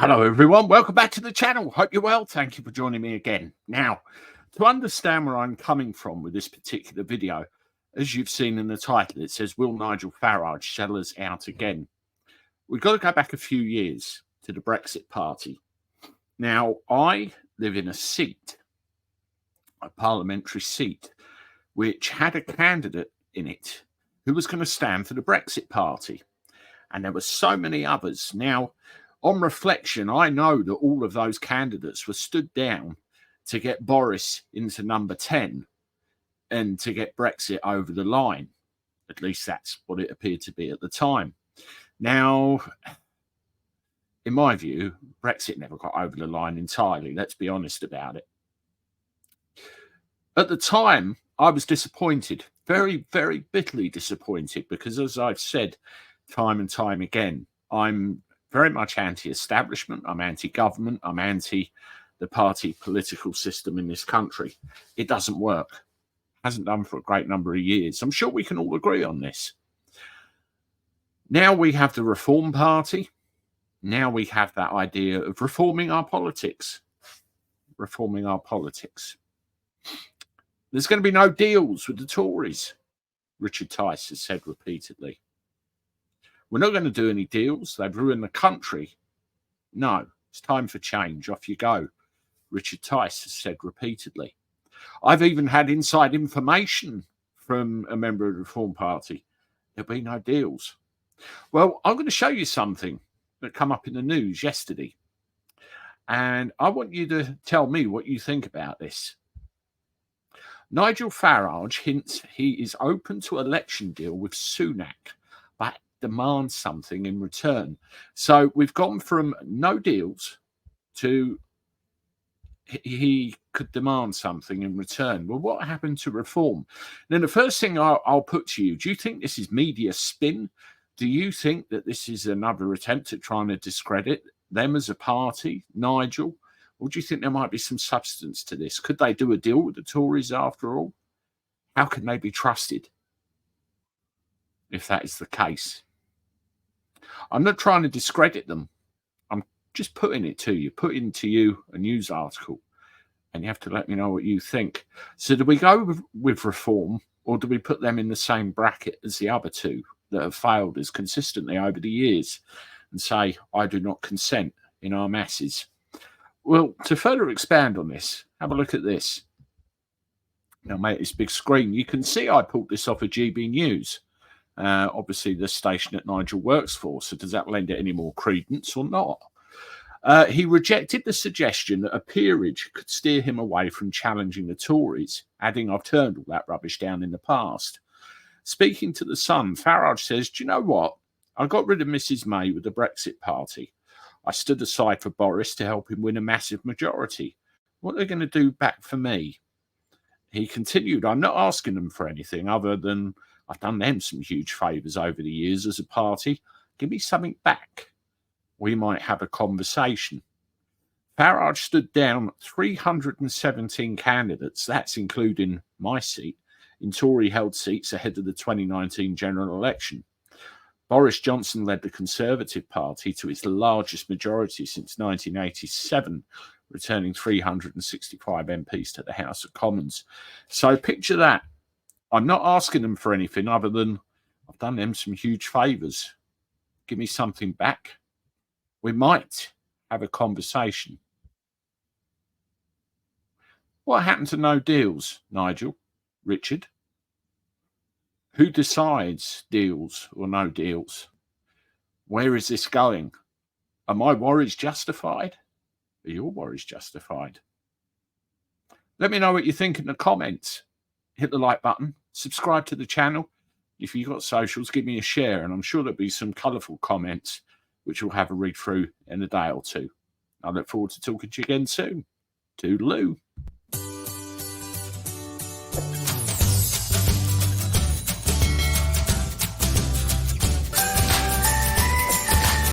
Hello everyone, welcome back to the channel. Hope you're well. Thank you for joining me again. Now, to understand where I'm coming from with this particular video, as you've seen in the title, it says, will Nigel Farage sell us out again? We've got to go back a few years to the Brexit party. Now, I live in a seat, a parliamentary seat, which had a candidate in it who was going to stand for the Brexit party. And there were so many others. Now, on reflection, I know that all of those candidates were stood down to get Boris into number 10 and to get Brexit over the line. At least that's what it appeared to be at the time. Now, in my view, Brexit never got over the line entirely. Let's be honest about it. At the time, I was disappointed, very, very bitterly disappointed, because as I've said time and time again, I'm very much anti-establishment, I'm anti-government, I'm anti the party political system in this country. It doesn't work. Hasn't done for a great number of years. I'm sure we can all agree on this. Now we have the Reform Party. Now we have that idea of reforming our politics. Reforming our politics. There's going to be no deals with the Tories, Richard Tice has said repeatedly. We're not going to do any deals. They've ruined the country. No, it's time for change. Off you go, Richard Tice has said repeatedly. I've even had inside information from a member of the Reform Party. There'll be no deals. Well, I'm going to show you something that came up in the news yesterday. And I want you to tell me what you think about this. Nigel Farage hints he is open to election deal with Sunak, but demands something in return. So we've gone from no deals to he could demand something in return. Well, what happened to reform? Then the first thing I'll put to you, do you think this is media spin? Do you think that this is another attempt at trying to discredit them as a party, Nigel? Or do you think there might be some substance to this? Could they do a deal with the Tories after all? How can they be trusted if that is the case? I'm not trying to discredit them. I'm just putting it to you, putting to you a news article, and you have to let me know what you think. So do we go with reform, or do we put them in the same bracket as the other two that have failed us consistently over the years and say, I do not consent in our masses? Well, to further expand on this, have a look at this. Now, mate, this big screen, you can see I pulled this off of GB News. Obviously, the station that Nigel works for. So does that lend it any more credence or not? He rejected the suggestion that a peerage could steer him away from challenging the Tories, adding, I've turned all that rubbish down in the past. Speaking to The Sun, Farage says, do you know what? I got rid of Mrs May with the Brexit party. I stood aside for Boris to help him win a massive majority. What are they going to do back for me? He continued, I'm not asking them for anything other than I've done them some huge favours over the years as a party. Give me something back. We might have a conversation. Farage stood down 317 candidates, that's including my seat, in Tory-held seats ahead of the 2019 general election. Boris Johnson led the Conservative Party to its largest majority since 1987, returning 365 MPs to the House of Commons. So picture that. I'm not asking them for anything other than I've done them some huge favours. Give me something back. We might have a conversation. What happened to no deals, Nigel? Richard? Who decides deals or no deals? Where is this going? Are my worries justified? Are your worries justified? Let me know what you think in the comments. Hit the like button, subscribe to the channel. If you've got socials, give me a share, and I'm sure there'll be some colourful comments which we'll have a read through in a day or two. I look forward to talking to you again soon. Toodaloo.